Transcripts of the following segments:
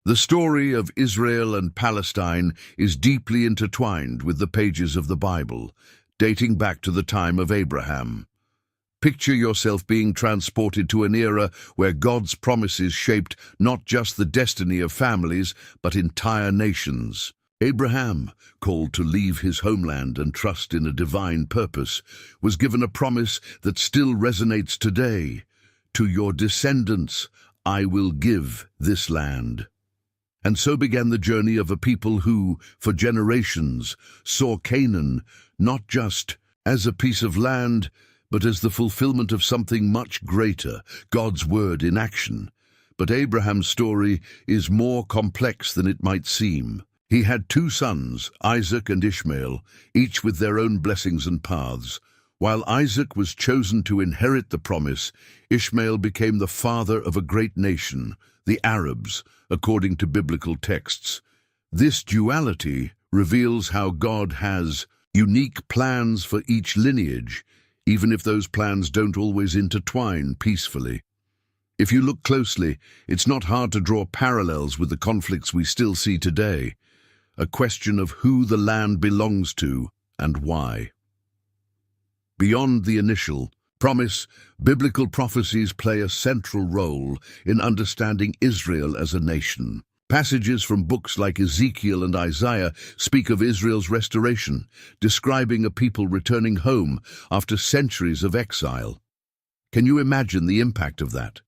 The story of Israel and Palestine is deeply intertwined with the pages of the Bible, dating back to the time of Abraham. Picture yourself being transported to an era where God's promises shaped not just the destiny of families, but entire nations. Abraham, called to leave his homeland and trust in a divine purpose, was given a promise that still resonates today. To your descendants, I will give this land. And so began the journey of a people who, for generations, saw Canaan not just as a piece of land, but as the fulfillment of something much greater, God's word in action. But Abraham's story is more complex than it might seem. He had two sons, Isaac and Ishmael, each with their own blessings and paths. While Isaac was chosen to inherit the promise, Ishmael became the father of a great nation, the Arabs, according to biblical texts. This duality reveals how God has unique plans for each lineage, even if those plans don't always intertwine peacefully. If you look closely, it's not hard to draw parallels with the conflicts we still see today, a question of who the land belongs to and why. Beyond the initial promise, biblical prophecies play a central role in understanding Israel as a nation. Passages from books like Ezekiel and Isaiah speak of Israel's restoration, describing a people returning home after centuries of exile. Can you imagine the impact of that?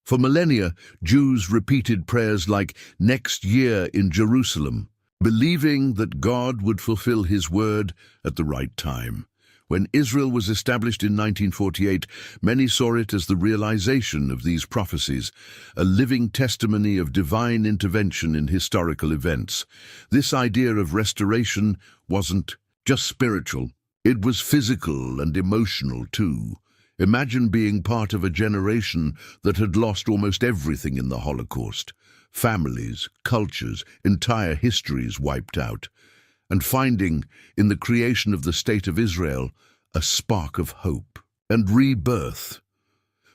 For millennia, Jews repeated prayers like "next year in Jerusalem," believing that God would fulfill his word at the right time. When Israel was established in 1948, many saw it as the realization of these prophecies, a living testimony of divine intervention in historical events. This idea of restoration wasn't just spiritual, it was physical and emotional too. Imagine being part of a generation that had lost almost everything in the Holocaust. Families, cultures, entire histories wiped out. And finding, in the creation of the State of Israel, a spark of hope and rebirth.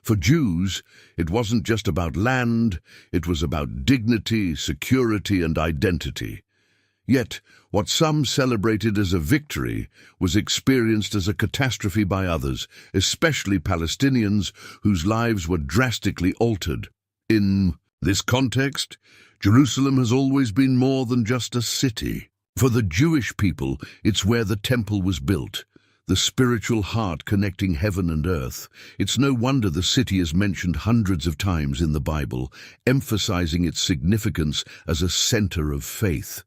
For Jews, it wasn't just about land, it was about dignity, security, and identity. Yet, what some celebrated as a victory was experienced as a catastrophe by others, especially Palestinians whose lives were drastically altered. In this context, Jerusalem has always been more than just a city. For the Jewish people, it's where the temple was built, the spiritual heart connecting heaven and earth. It's no wonder the city is mentioned hundreds of times in the Bible, emphasizing its significance as a center of faith.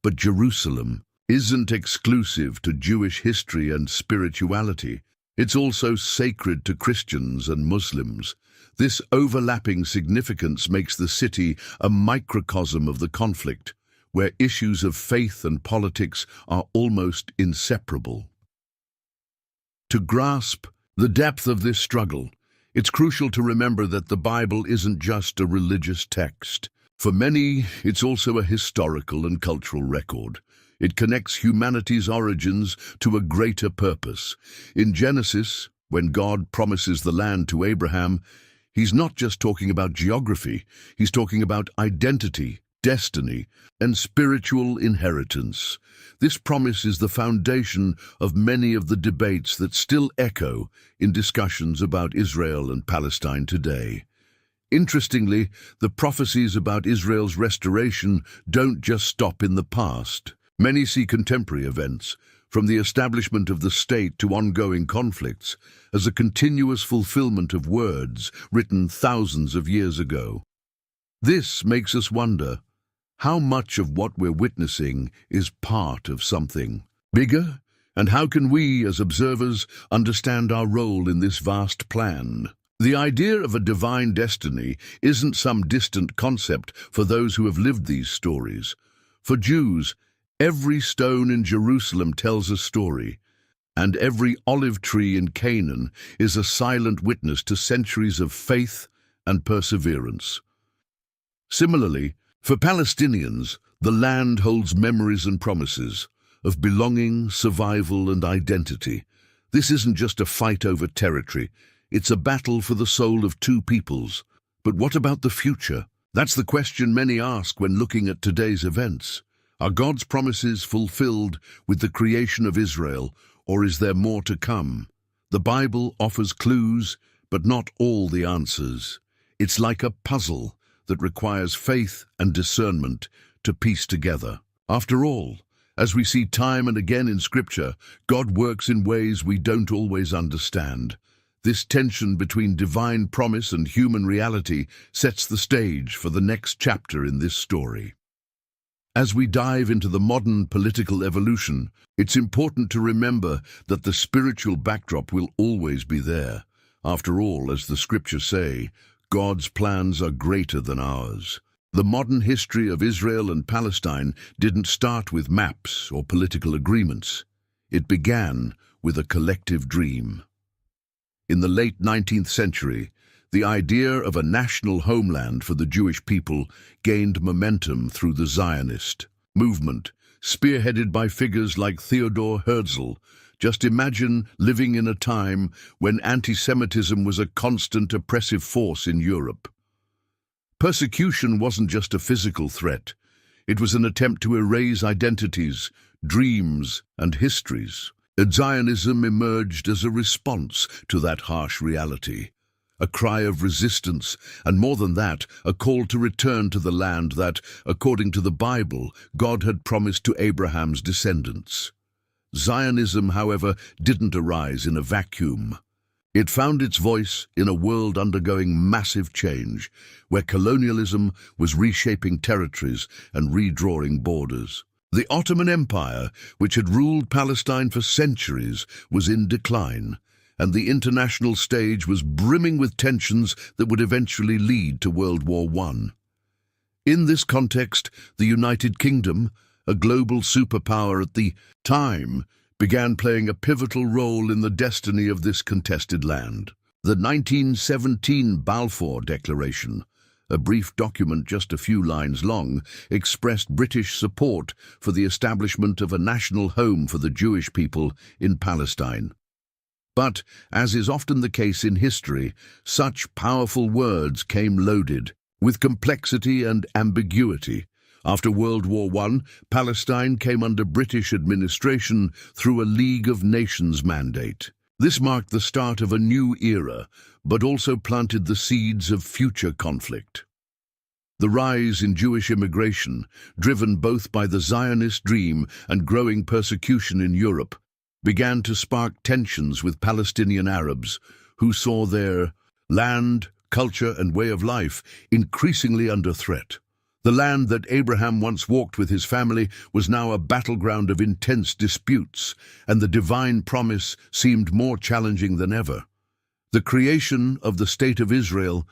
But Jerusalem isn't exclusive to Jewish history and spirituality. It's also sacred to Christians and Muslims. This overlapping significance makes the city a microcosm of the conflict, where issues of faith and politics are almost inseparable. To grasp the depth of this struggle, it's crucial to remember that the Bible isn't just a religious text. For many, it's also a historical and cultural record. It connects humanity's origins to a greater purpose. In Genesis, when God promises the land to Abraham, he's not just talking about geography, he's talking about identity, destiny, and spiritual inheritance. This promise is the foundation of many of the debates that still echo in discussions about Israel and Palestine today. Interestingly, the prophecies about Israel's restoration don't just stop in the past. Many see contemporary events, from the establishment of the state to ongoing conflicts, as a continuous fulfillment of words written thousands of years ago. This makes us wonder, how much of what we're witnessing is part of something bigger? And how can we, as observers, understand our role in this vast plan? The idea of a divine destiny isn't some distant concept for those who have lived these stories. For Jews, every stone in Jerusalem tells a story, and every olive tree in Canaan is a silent witness to centuries of faith and perseverance. Similarly, for Palestinians, the land holds memories and promises of belonging, survival, and identity. This isn't just a fight over territory, it's a battle for the soul of two peoples. But what about the future? That's the question many ask when looking at today's events. Are God's promises fulfilled with the creation of Israel, or is there more to come? The Bible offers clues, but not all the answers. It's like a puzzle that requires faith and discernment to piece together. After all, as we see time and again in Scripture, God works in ways we don't always understand. This tension between divine promise and human reality sets the stage for the next chapter in this story. As we dive into the modern political evolution, it's important to remember that the spiritual backdrop will always be there. After all, as the Scriptures say, God's plans are greater than ours. The modern history of Israel and Palestine didn't start with maps or political agreements. It began with a collective dream. In the late 19th century, the idea of a national homeland for the Jewish people gained momentum through the Zionist movement, spearheaded by figures like Theodor Herzl. Just imagine living in a time when anti-Semitism was a constant oppressive force in Europe. Persecution wasn't just a physical threat. It was an attempt to erase identities, dreams, and histories. Zionism emerged as a response to that harsh reality. A cry of resistance, and more than that, a call to return to the land that, according to the Bible, God had promised to Abraham's descendants. Zionism, however, didn't arise in a vacuum. It found its voice in a world undergoing massive change, where colonialism was reshaping territories and redrawing borders. The Ottoman Empire, which had ruled Palestine for centuries, was in decline, and the international stage was brimming with tensions that would eventually lead to World War I. In this context, the United Kingdom, a global superpower at the time, began playing a pivotal role in the destiny of this contested land. The 1917 Balfour Declaration, a brief document just a few lines long, expressed British support for the establishment of a national home for the Jewish people in Palestine. But, as is often the case in history, such powerful words came loaded with complexity and ambiguity. After World War I, Palestine came under British administration through a League of Nations mandate. This marked the start of a new era, but also planted the seeds of future conflict. The rise in Jewish immigration, driven both by the Zionist dream and growing persecution in Europe, began to spark tensions with Palestinian Arabs, who saw their land, culture, and way of life increasingly under threat. The land that Abraham once walked with his family was now a battleground of intense disputes, and the divine promise seemed more challenging than ever. The creation of the State of Israel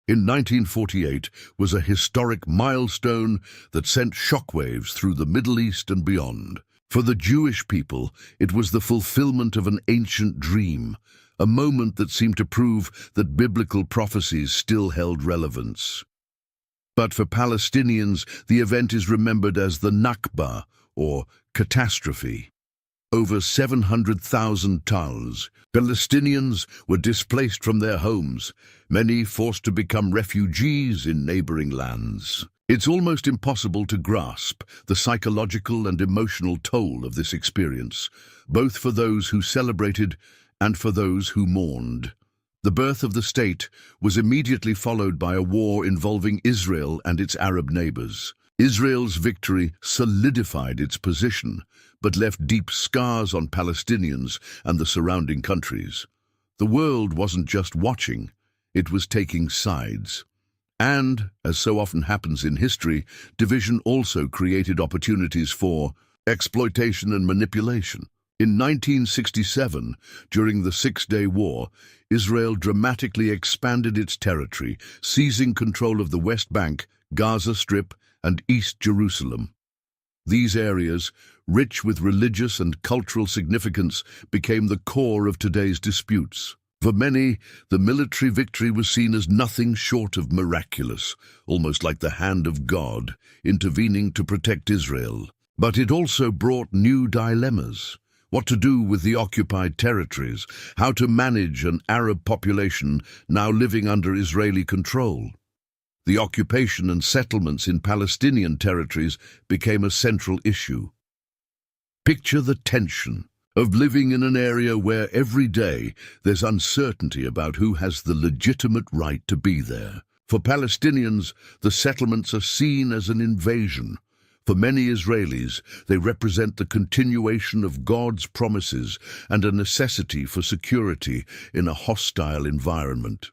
in 1948 was a historic milestone that sent shockwaves through the Middle East and beyond. For the Jewish people, it was the fulfillment of an ancient dream, a moment that seemed to prove that biblical prophecies still held relevance. But for Palestinians, the event is remembered as the Nakba, or catastrophe. Over 700,000 Palestinians were displaced from their homes, many forced to become refugees in neighboring lands. It's almost impossible to grasp the psychological and emotional toll of this experience, both for those who celebrated and for those who mourned. The birth of the state was immediately followed by a war involving Israel and its Arab neighbors. Israel's victory solidified its position, but left deep scars on Palestinians and the surrounding countries. The world wasn't just watching, it was taking sides. And, as so often happens in history, division also created opportunities for exploitation and manipulation. In 1967, during the Six-Day War, Israel dramatically expanded its territory, seizing control of the West Bank, Gaza Strip, and East Jerusalem. These areas, rich with religious and cultural significance, became the core of today's disputes. For many, the military victory was seen as nothing short of miraculous, almost like the hand of God intervening to protect Israel. But it also brought new dilemmas. What to do with the occupied territories, how to manage an Arab population now living under Israeli control. The occupation and settlements in Palestinian territories became a central issue. Picture the tension of living in an area where every day there's uncertainty about who has the legitimate right to be there. For Palestinians, the settlements are seen as an invasion. For many Israelis, they represent the continuation of God's promises and a necessity for security in a hostile environment.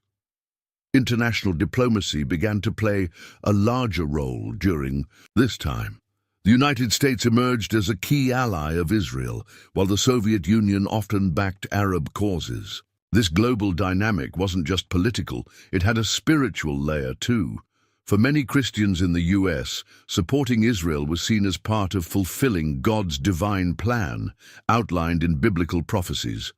International diplomacy began to play a larger role during this time. The United States emerged as a key ally of Israel, while the Soviet Union often backed Arab causes. This global dynamic wasn't just political, it had a spiritual layer too. For many Christians in the US, supporting Israel was seen as part of fulfilling God's divine plan, outlined in biblical prophecies.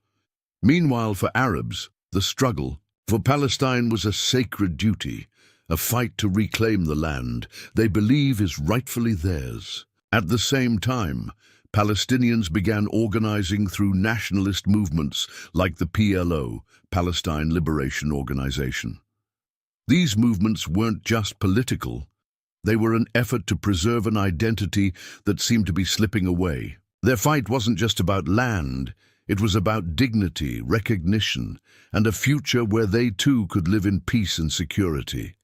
Meanwhile, for Arabs, the struggle for Palestine was a sacred duty, a fight to reclaim the land they believe is rightfully theirs. At the same time, Palestinians began organizing through nationalist movements like the PLO, Palestine Liberation Organization. These movements weren't just political, they were an effort to preserve an identity that seemed to be slipping away. Their fight wasn't just about land, it was about dignity, recognition, and a future where they too could live in peace and security.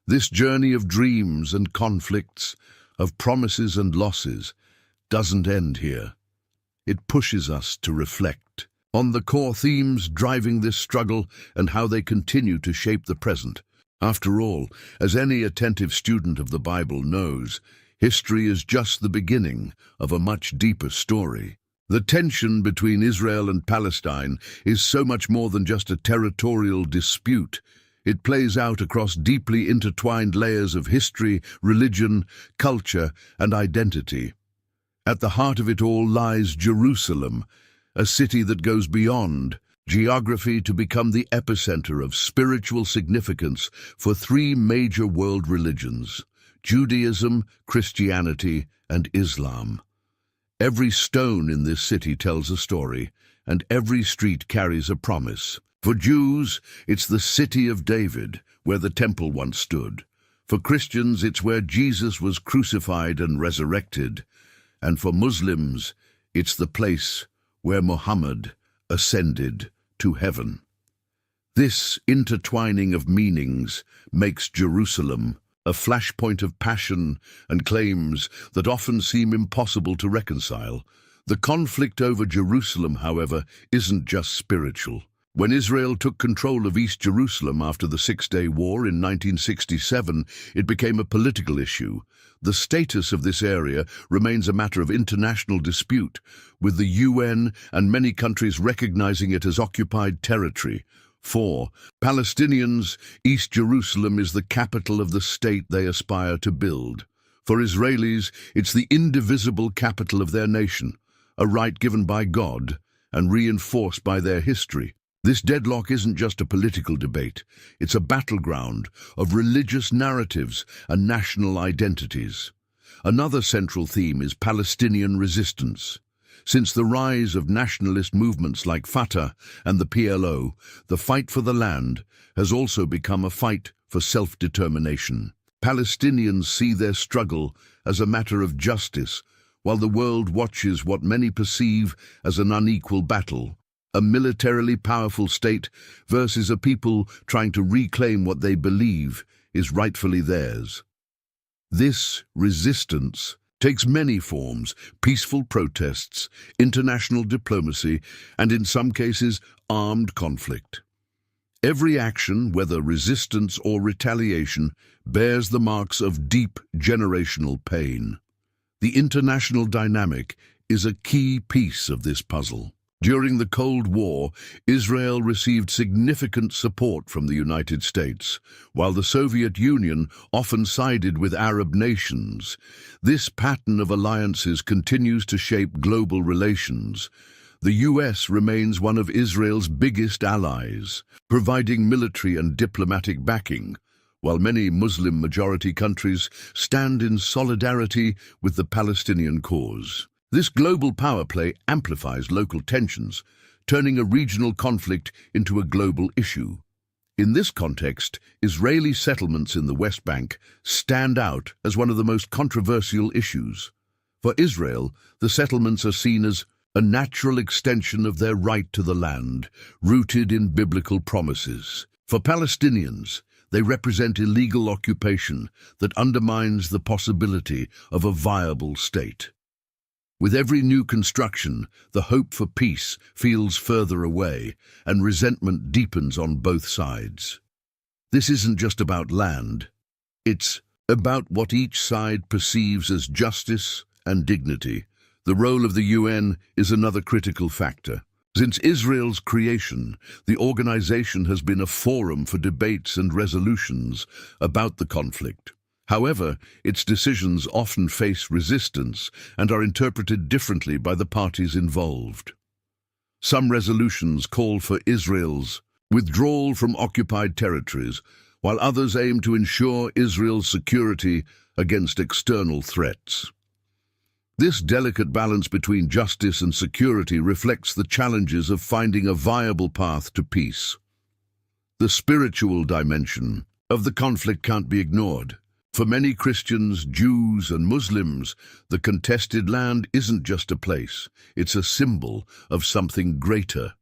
This journey of dreams and conflicts, of promises and losses, doesn't end here. It pushes us to reflect on the core themes driving this struggle and how they continue to shape the present. After all, as any attentive student of the Bible knows, history is just the beginning of a much deeper story. The tension between Israel and Palestine is so much more than just a territorial dispute. It plays out across deeply intertwined layers of history, religion, culture, and identity. At the heart of it all lies Jerusalem, a city that goes beyond geography to become the epicenter of spiritual significance for three major world religions: Judaism, Christianity, and Islam. Every stone in this city tells a story, and every street carries a promise. For Jews, it's the city of David, where the temple once stood. For Christians, it's where Jesus was crucified and resurrected. And for Muslims, it's the place where Muhammad ascended to heaven. This intertwining of meanings makes Jerusalem a flashpoint of passion and claims that often seem impossible to reconcile. The conflict over Jerusalem, however, isn't just spiritual. When Israel took control of East Jerusalem after the Six-Day War in 1967, it became a political issue. The status of this area remains a matter of international dispute, with the UN and many countries recognizing it as occupied territory. For Palestinians, East Jerusalem is the capital of the state they aspire to build. For Israelis, it's the indivisible capital of their nation, a right given by God and reinforced by their history. This deadlock isn't just a political debate, it's a battleground of religious narratives and national identities. Another central theme is Palestinian resistance. Since the rise of nationalist movements like Fatah and the PLO, the fight for the land has also become a fight for self-determination. Palestinians see their struggle as a matter of justice, while the world watches what many perceive as an unequal battle. A militarily powerful state versus a people trying to reclaim what they believe is rightfully theirs. This resistance takes many forms: peaceful protests, international diplomacy, and in some cases, armed conflict. Every action, whether resistance or retaliation, bears the marks of deep generational pain. The international dynamic is a key piece of this puzzle. During the Cold War, Israel received significant support from the United States, while the Soviet Union often sided with Arab nations. This pattern of alliances continues to shape global relations. The US remains one of Israel's biggest allies, providing military and diplomatic backing, while many Muslim-majority countries stand in solidarity with the Palestinian cause. This global power play amplifies local tensions, turning a regional conflict into a global issue. In this context, Israeli settlements in the West Bank stand out as one of the most controversial issues. For Israel, the settlements are seen as a natural extension of their right to the land, rooted in biblical promises. For Palestinians, they represent illegal occupation that undermines the possibility of a viable state. With every new construction, the hope for peace feels further away, and resentment deepens on both sides. This isn't just about land. It's about what each side perceives as justice and dignity. The role of the UN is another critical factor. Since Israel's creation, the organization has been a forum for debates and resolutions about the conflict. However, its decisions often face resistance and are interpreted differently by the parties involved. Some resolutions call for Israel's withdrawal from occupied territories, while others aim to ensure Israel's security against external threats. This delicate balance between justice and security reflects the challenges of finding a viable path to peace. The spiritual dimension of the conflict can't be ignored. For many Christians, Jews, and Muslims, the contested land isn't just a place, it's a symbol of something greater.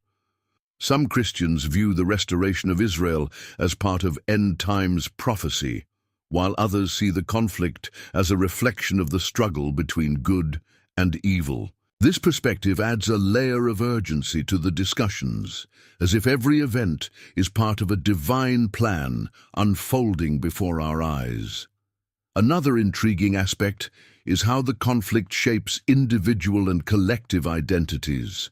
Some Christians view the restoration of Israel as part of end-times prophecy, while others see the conflict as a reflection of the struggle between good and evil. This perspective adds a layer of urgency to the discussions, as if every event is part of a divine plan unfolding before our eyes. Another intriguing aspect is how the conflict shapes individual and collective identities.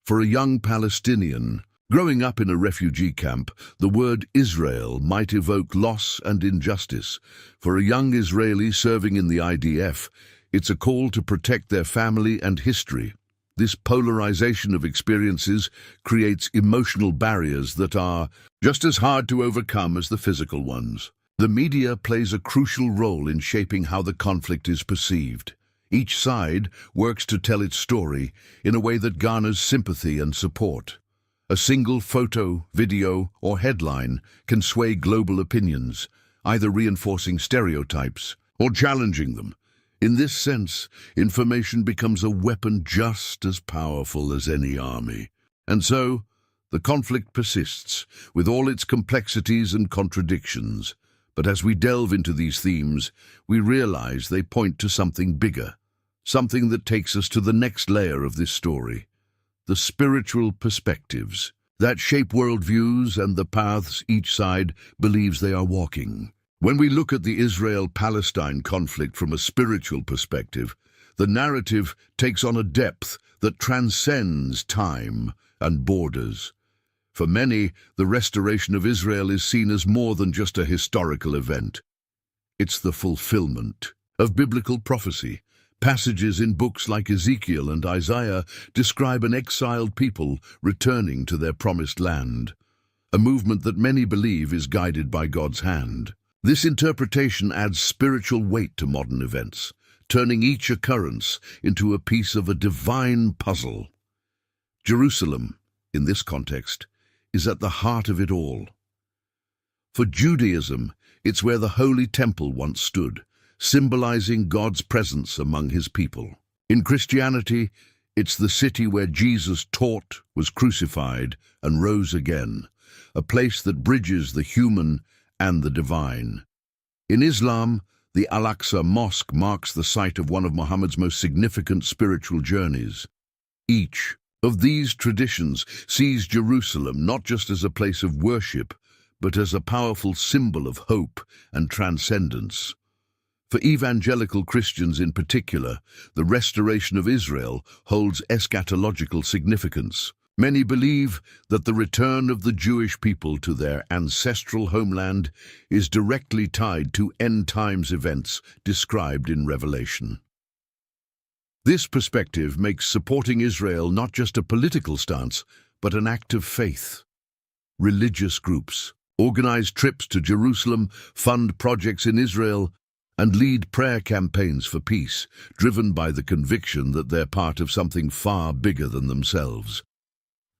For a young Palestinian, growing up in a refugee camp, the word Israel might evoke loss and injustice. For a young Israeli serving in the IDF, it's a call to protect their family and history. This polarization of experiences creates emotional barriers that are just as hard to overcome as the physical ones. The media plays a crucial role in shaping how the conflict is perceived. Each side works to tell its story in a way that garners sympathy and support. A single photo, video, or headline can sway global opinions, either reinforcing stereotypes or challenging them. In this sense, information becomes a weapon just as powerful as any army. And so, the conflict persists, with all its complexities and contradictions. But as we delve into these themes, we realize they point to something bigger, something that takes us to the next layer of this story. The spiritual perspectives that shape worldviews and the paths each side believes they are walking. When we look at the Israel-Palestine conflict from a spiritual perspective, the narrative takes on a depth that transcends time and borders. For many, the restoration of Israel is seen as more than just a historical event. It's the fulfillment of biblical prophecy. Passages in books like Ezekiel and Isaiah describe an exiled people returning to their promised land, a movement that many believe is guided by God's hand. This interpretation adds spiritual weight to modern events, turning each occurrence into a piece of a divine puzzle. Jerusalem, in this context, is at the heart of it all. For Judaism, it's where the Holy Temple once stood, symbolizing God's presence among his people. In Christianity, it's the city where Jesus taught, was crucified, and rose again, a place that bridges the human and the divine. In Islam, the Al-Aqsa Mosque marks the site of one of Muhammad's most significant spiritual journeys. Each of these traditions sees Jerusalem not just as a place of worship, but as a powerful symbol of hope and transcendence. For evangelical Christians in particular, the restoration of Israel holds eschatological significance. Many believe that the return of the Jewish people to their ancestral homeland is directly tied to end-times events described in Revelation. This perspective makes supporting Israel not just a political stance, but an act of faith. Religious groups organize trips to Jerusalem, fund projects in Israel, and lead prayer campaigns for peace, driven by the conviction that they're part of something far bigger than themselves.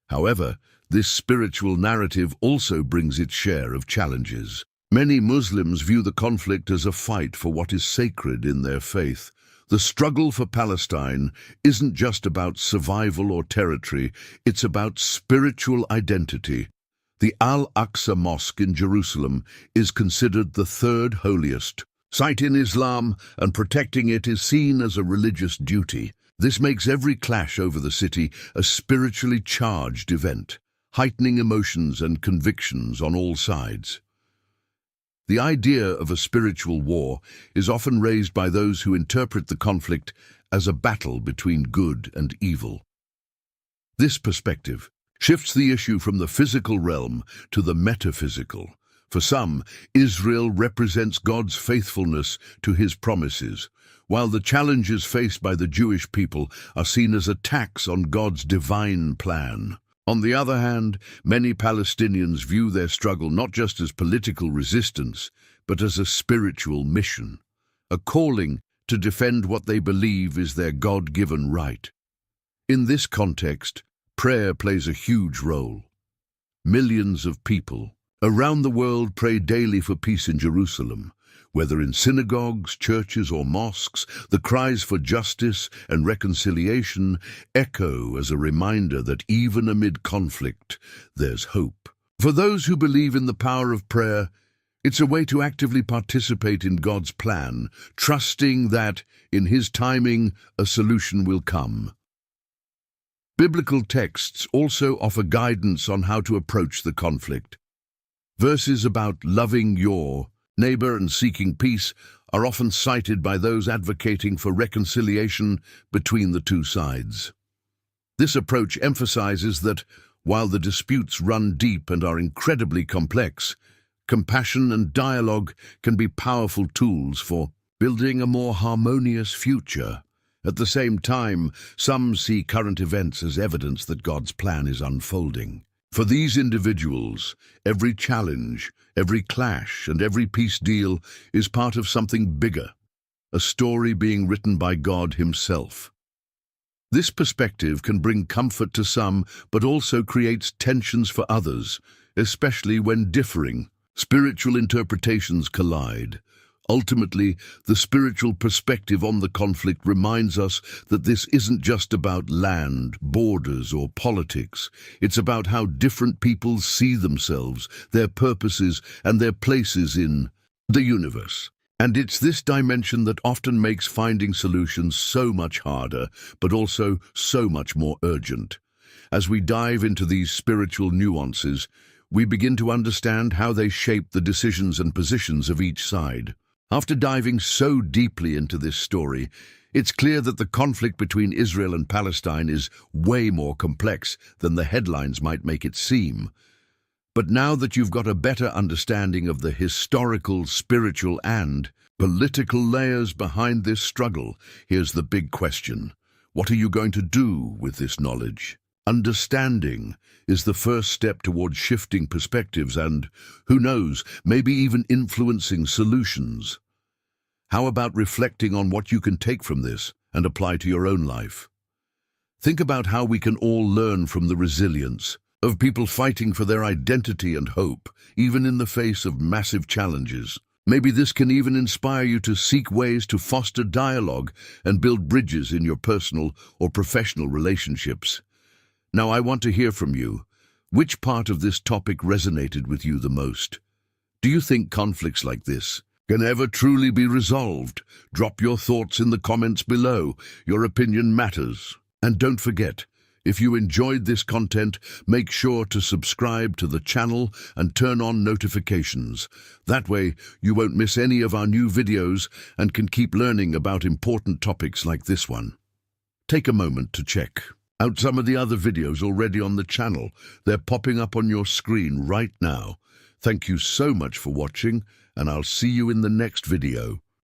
However, This spiritual narrative also brings its share of challenges. Many Muslims view the conflict as a fight for what is sacred in their faith. The struggle for Palestine isn't just about survival or territory, it's about spiritual identity. The Al-Aqsa Mosque in Jerusalem is considered the third holiest site in Islam, and protecting it is seen as a religious duty. This makes every clash over the city a spiritually charged event, heightening emotions and convictions on all sides. The idea of a spiritual war is often raised by those who interpret the conflict as a battle between good and evil. This perspective shifts the issue from the physical realm to the metaphysical. For some, Israel represents God's faithfulness to his promises, while the challenges faced by the Jewish people are seen as attacks on God's divine plan. On the other hand, many Palestinians view their struggle not just as political resistance, but as a spiritual mission, a calling to defend what they believe is their God-given right. In this context, prayer plays a huge role. Millions of people around the world pray daily for peace in Jerusalem. Whether in synagogues, churches, or mosques, the cries for justice and reconciliation echo as a reminder that even amid conflict, there's hope. For those who believe in the power of prayer, it's a way to actively participate in God's plan, trusting that, in his timing, a solution will come. Biblical texts also offer guidance on how to approach the conflict. Verses about loving your neighbor and seeking peace are often cited by those advocating for reconciliation between the two sides. This approach emphasizes that, while the disputes run deep and are incredibly complex, compassion and dialogue can be powerful tools for building a more harmonious future. At the same time, some see current events as evidence that God's plan is unfolding. For these individuals, every challenge, every clash, and every peace deal is part of something bigger, a story being written by God himself. This perspective can bring comfort to some, but also creates tensions for others, especially when differing spiritual interpretations collide. Ultimately, the spiritual perspective on the conflict reminds us that this isn't just about land, borders, or politics. It's about how different peoples see themselves, their purposes, and their places in the universe. And it's this dimension that often makes finding solutions so much harder, but also so much more urgent. As we dive into these spiritual nuances, we begin to understand how they shape the decisions and positions of each side. After diving so deeply into this story, it's clear that the conflict between Israel and Palestine is way more complex than the headlines might make it seem. But now that you've got a better understanding of the historical, spiritual, and political layers behind this struggle, here's the big question. What are you going to do with this knowledge? Understanding is the first step towards shifting perspectives and, who knows, maybe even influencing solutions. How about reflecting on what you can take from this and apply to your own life? Think about how we can all learn from the resilience of people fighting for their identity and hope, even in the face of massive challenges. Maybe this can even inspire you to seek ways to foster dialogue and build bridges in your personal or professional relationships. Now, I want to hear from you. Which part of this topic resonated with you the most? Do you think conflicts like this can ever truly be resolved? Drop your thoughts in the comments below. Your opinion matters. And don't forget, if you enjoyed this content, make sure to subscribe to the channel and turn on notifications. That way, you won't miss any of our new videos and can keep learning about important topics like this one. Take a moment to check out some of the other videos already on the channel. They're popping up on your screen right now. Thank you so much for watching, and I'll see you in the next video.